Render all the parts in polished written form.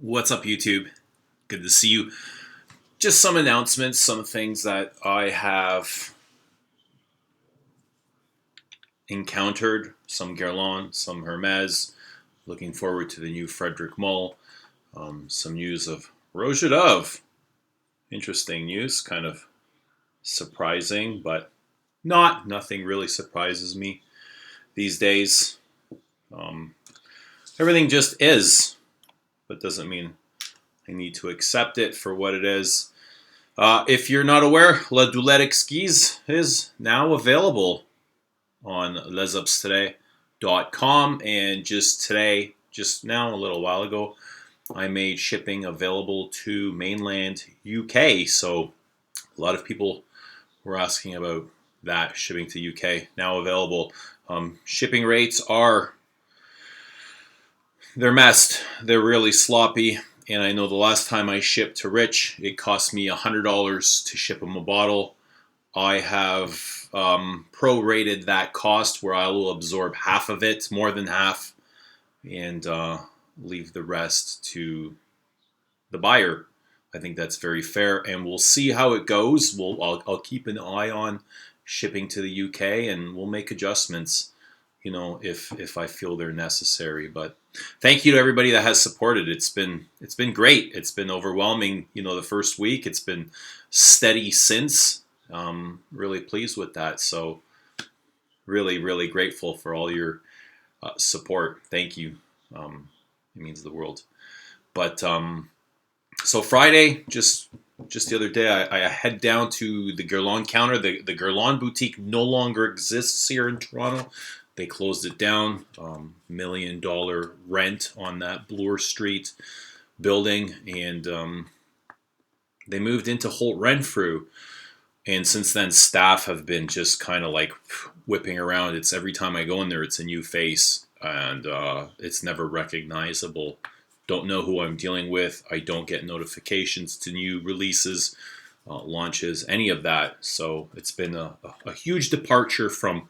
What's up, YouTube? Good to see you. Just some announcements, some things that I have encountered. Some Guerlain, some Hermes. Looking forward to the new Frederick Mull. Some news of Roja Dove. Interesting news, kind of surprising, but nothing really surprises me these days. Um, Everything just is, but doesn't mean I need to accept it for what it is. If you're not aware, La Doulette Exquise is now available on lesobstoday.com. And just now, a little while ago, I made shipping available to mainland UK. So a lot of people were asking about that, shipping to UK, now available. Shipping rates they're messed. They're really sloppy. And I know the last time I shipped to Rich, it cost me $100 to ship him a bottle. I have prorated that cost where I will absorb half of it, more than half, and leave the rest to the buyer. I think that's very fair, and we'll see how it goes. I'll keep an eye on shipping to the UK, and we'll make adjustments, if I feel they're necessary. But thank you to everybody that has supported. It's been great. It's been overwhelming. The first week. It's been steady since. Really pleased with that. So really, really grateful for all your support. Thank you. It means the world. But so Friday, just the other day, I head down to the Guerlain counter. The Guerlain boutique no longer exists here in Toronto. They closed it down. $1 million rent on that Bloor Street building, and they moved into Holt Renfrew. And since then, staff have been just kind of like whipping around. It's every time I go in there, it's a new face, and it's never recognizable. Don't know who I'm dealing with. I don't get notifications to new releases, launches, any of that. So it's been a huge departure from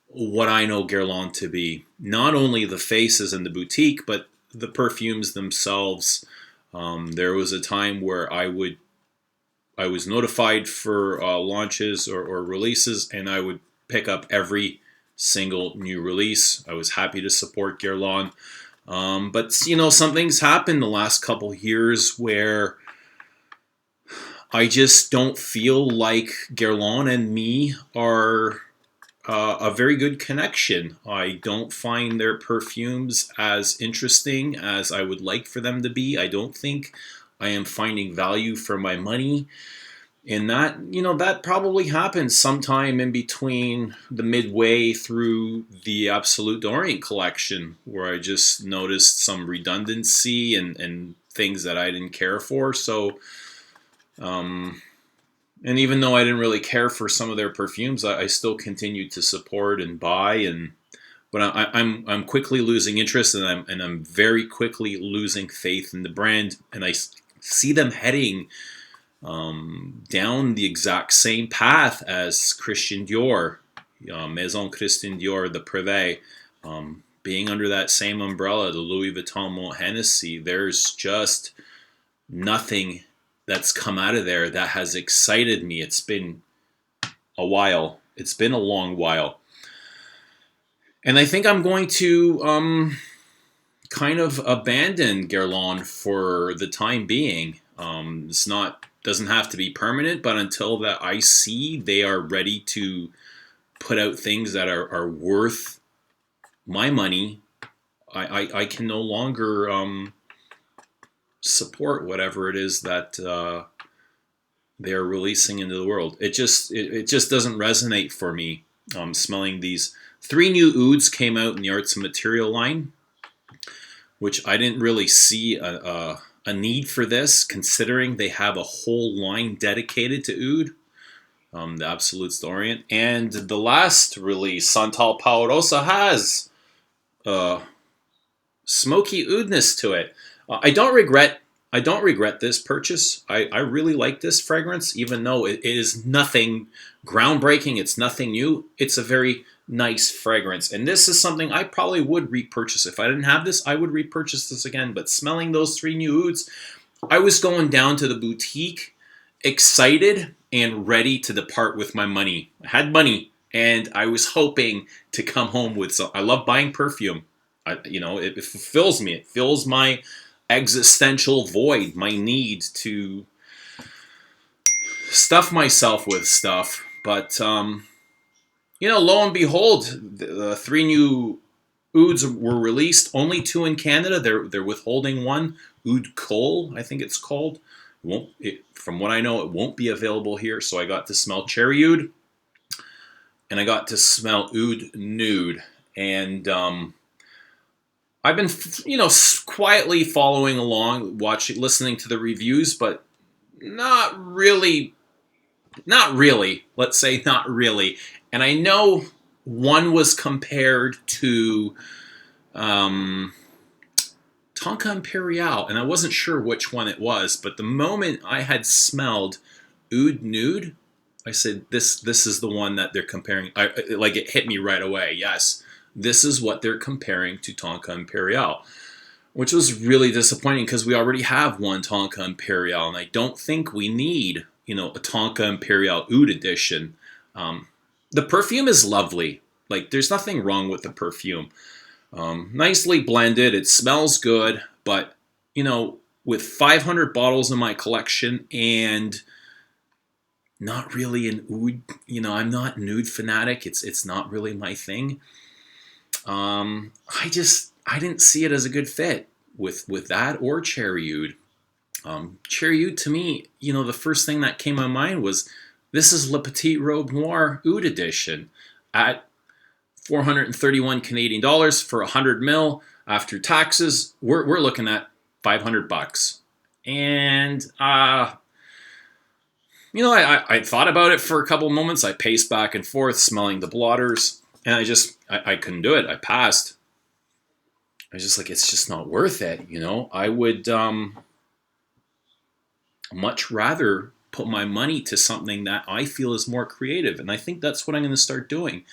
what I know Guerlain to be. Not only the faces in the boutique, but the perfumes themselves. There was a time where I was notified for launches or releases, and I would pick up every single new release. I was happy to support Guerlain. But something's happened the last couple years where I just don't feel like Guerlain and me are a very good connection. I don't find their perfumes as interesting as I would like for them to be. I don't think I am finding value for my money. And that probably happened sometime in between the midway through the Absolute d'Orient collection, where I just noticed some redundancy and things that I didn't care for. So, and even though I didn't really care for some of their perfumes, I still continued to support and buy. But I'm quickly losing interest, and I'm very quickly losing faith in the brand. And I see them heading down the exact same path as Christian Dior, Maison Christian Dior, the Privé, being under that same umbrella, the Louis Vuitton Mont Hennessy. There's just nothing that's come out of there that has excited me. It's been a while. It's been a long while. And I think I'm going to kind of abandon Guerlain for the time being. Doesn't have to be permanent, but until that I see they are ready to put out things that are worth my money, I can no longer support whatever it is that they are releasing into the world. It just doesn't resonate for me. Smelling these 3 new Ouds came out in the Arts and Material line, which I didn't really see a need for this, considering they have a whole line dedicated to Oud, the Absolute d'Orient. And the last release, Santal Paurosa, has smoky oudness to it. I don't regret this purchase. I really like this fragrance, even though it is nothing groundbreaking. It's nothing new. It's a very nice fragrance. And this is something I probably would repurchase. If I didn't have this, I would repurchase this again. But smelling those 3 new ouds, I was going down to the boutique excited and ready to depart with my money. I had money and I was hoping to come home with some. I love buying perfume. It fulfills me. It fills my existential void, my need to stuff myself with stuff. But lo and behold, the 3 new ouds were released. Only 2 in Canada. They're withholding 1. Oud Cole, I think it's called. From what I know, it won't be available here. So I got to smell Cherry Oud, and I got to smell Oud Nude. And I've been, quietly following along, listening to the reviews, but not really. Let's say not really. And I know one was compared to Tonka Imperial, and I wasn't sure which one it was, but the moment I had smelled Oud Nude, I said, this is the one that they're comparing. It hit me right away. Yes, this is what they're comparing to Tonka Imperial, which was really disappointing because we already have one Tonka Imperial, and I don't think we need, a Tonka Imperial Oud edition. The perfume is lovely. There's nothing wrong with the perfume. Nicely blended. It smells good, but with 500 bottles in my collection and not really an oud, I'm not an oud fanatic. It's not really my thing. I didn't see it as a good fit with that or Cherry Oud. Cherry Oud to me, the first thing that came to my mind was this is Le Petit Robe Noir Oud edition at 431 Canadian dollars for 100 ml after taxes. We're looking at $500. And I thought about it for a couple moments. I paced back and forth, smelling the blotters, and I couldn't do it. I passed. I was just like, it's just not worth it. I would much rather put my money to something that I feel is more creative, and I think that's what I'm going to start doing.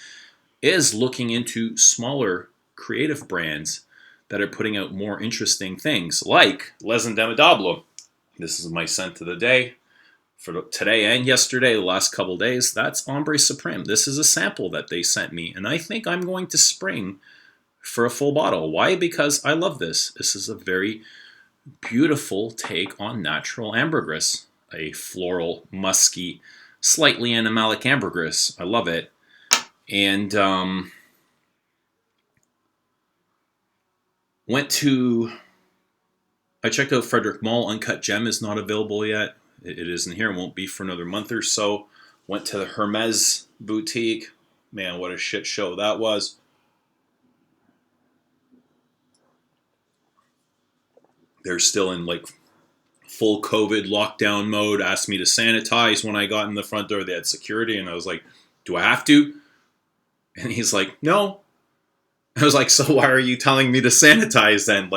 Is looking into smaller creative brands that are putting out more interesting things, like Les Indemnidables. This is my scent of the day for today and yesterday, the last couple days. That's Ombre Supreme. This is a sample that they sent me, and I think I'm going to spring for a full bottle. Why? Because I love this. This is a very beautiful take on natural ambergris, a floral, musky, slightly animalic ambergris. I love it. And I checked out Frederick Mall. Uncut Gem is not available yet. It isn't here. It won't be for another month or so. Went to the Hermes boutique. Man, what a shit show that was. They're still in full COVID lockdown mode. Asked me to sanitize when I got in the front door. They had security, and I was like, do I have to? And he's like, no. I was like, so why are you telling me to sanitize then?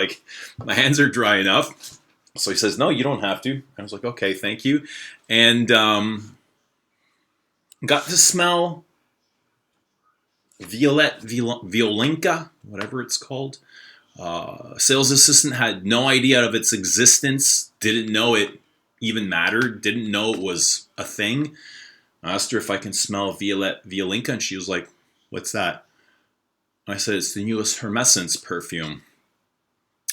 My hands are dry enough. So he says, no, you don't have to. I was like, okay, thank you. And got to smell Volynka, whatever it's called. Sales assistant had no idea of its existence, didn't know it even mattered, didn't know it was a thing. I asked her if I can smell Volynka, and she was like, what's that? I said, it's the newest Hermescence perfume.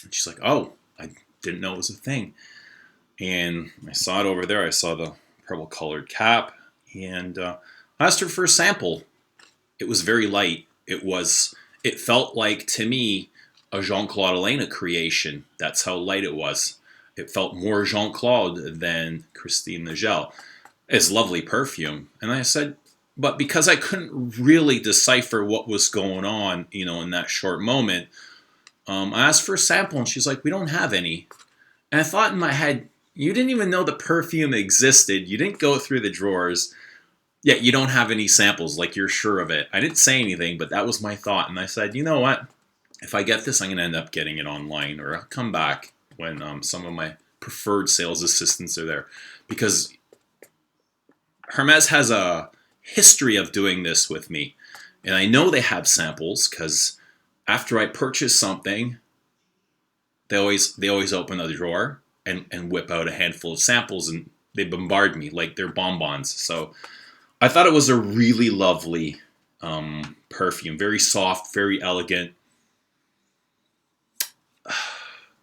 And she's like, oh, I didn't know it was a thing. And I saw it over there. I saw the purple colored cap, and I asked her for a sample. It was very light. It felt like, to me, a Jean-Claude Elena creation. That's how light it was. It felt more Jean-Claude than Christine Nagel. It's lovely perfume. And I said, but because I couldn't really decipher what was going on, in that short moment, I asked for a sample, and she's like, we don't have any. And I thought in my head, you didn't even know the perfume existed. You didn't go through the drawers. Yet you don't have any samples, you're sure of it. I didn't say anything, but that was my thought. And I said, you know what? If I get this, I'm going to end up getting it online, or I'll come back when some of my preferred sales assistants are there. Because Hermes has a history of doing this with me. And I know they have samples because after I purchase something, they always open the drawer and whip out a handful of samples, and they bombard me like they're bonbons. So I thought it was a really lovely perfume, very soft, very elegant.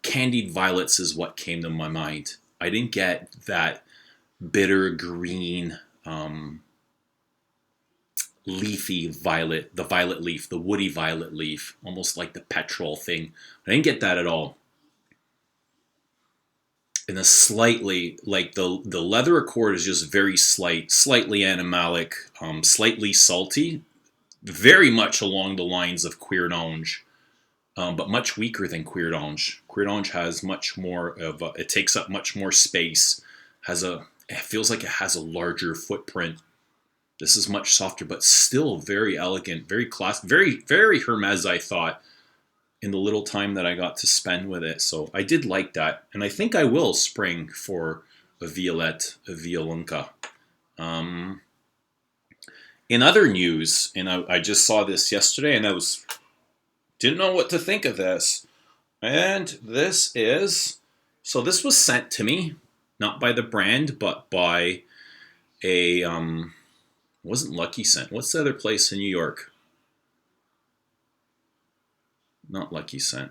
Candied violets is what came to my mind. I didn't get that bitter green, leafy violet, the violet leaf, the woody violet leaf, almost like the petrol thing. I didn't get that at all. And a slightly, like the leather accord is just very slight, slightly animalic, slightly salty, very much along the lines of Queer Orange, but much weaker than Queer Orange. Queer Orange has much more of it takes up much more space, it feels like it has a larger footprint. This is much softer, but still very elegant, very class, very Hermes, I thought, in the little time that I got to spend with it. So I did like that. And I think I will spring for a Violette, a Volynka. In other news, and I just saw this yesterday, and didn't know what to think of this. And this was sent to me, not by the brand, but by a, wasn't Lucky Scent. What's the other place in New York? Not Lucky Scent.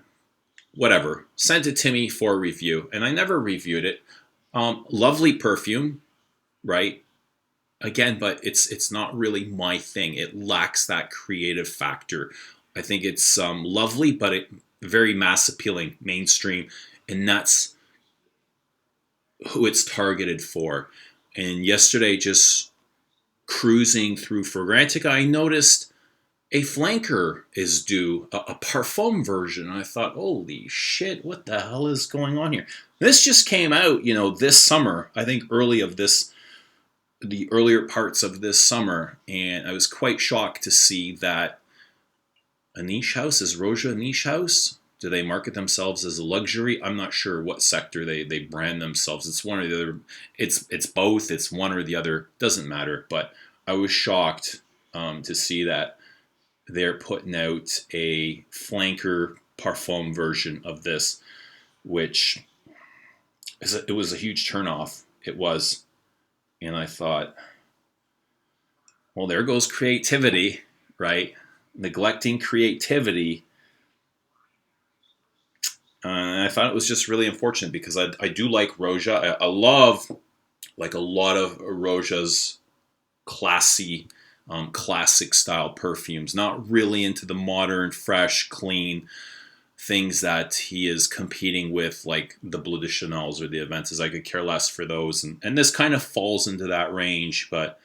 Whatever. Sent it to me for review, and I never reviewed it. Lovely perfume, right? Again, but it's not really my thing. It lacks that creative factor. I think it's lovely, but very mass appealing, mainstream, and that's who it's targeted for. And yesterday, just cruising through Fragrantica, I noticed a flanker is due, a parfum version. And I thought, holy shit, what the hell is going on here? This just came out, this summer. I think the earlier parts of this summer, and I was quite shocked to see that a niche house. Is Roja a niche house? Do they market themselves as a luxury? I'm not sure what sector they brand themselves. It's one or the other. It's both. It's one or the other. Doesn't matter. But I was shocked to see that they're putting out a flanker parfum version of this, which it was a huge turnoff. It was. And I thought, well, there goes creativity, right? Neglecting creativity. And I thought it was just really unfortunate because I do like Roja. I love, like, a lot of Roja's classic style perfumes. Not really into the modern, fresh, clean things that he is competing with, like the Bleu de Chanel's or the Aventus. I could care less for those. And this kind of falls into that range, but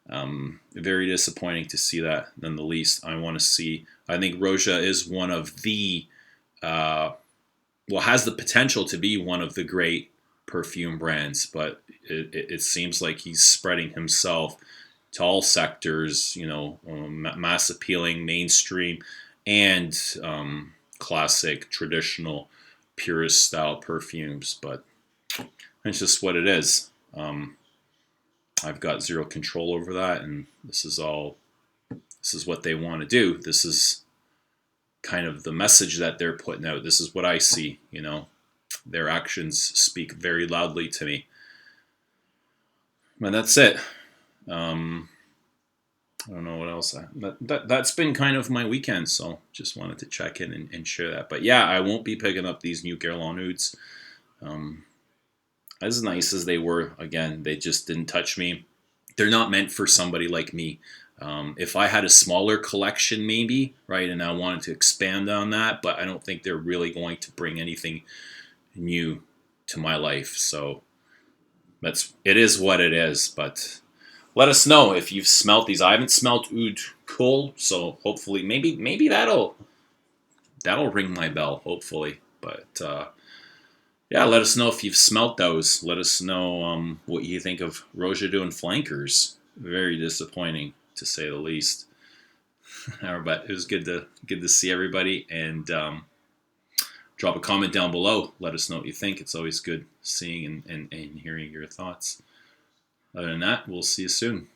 very disappointing to see that, none the least. I think Roja is one of the, has the potential to be one of the great perfume brands, but it seems like he's spreading himself to all sectors, mass appealing, mainstream, and classic, traditional, purist style perfumes. But it's just what it is. I've got zero control over that, and this is what they want to do. This is kind of the message that they're putting out. This is what I see, their actions speak very loudly to me. And that's it. I don't know what else. That's been kind of my weekend, so just wanted to check in and share that. But yeah, I won't be picking up these new Guerlain Ouds. As nice as they were, again, they just didn't touch me. They're not meant for somebody like me. If I had a smaller collection, maybe, right, and I wanted to expand on that, but I don't think they're really going to bring anything new to my life. So it is what it is. But let us know if you've smelt these. I haven't smelt Oud Cool, so hopefully, maybe that'll ring my bell. Hopefully, but yeah, let us know if you've smelt those. Let us know what you think of Roja doing flankers. Very disappointing, to say the least. But it was good to see everybody, and drop a comment down below. Let us know what you think. It's always good seeing and hearing your thoughts. Other than that, we'll see you soon.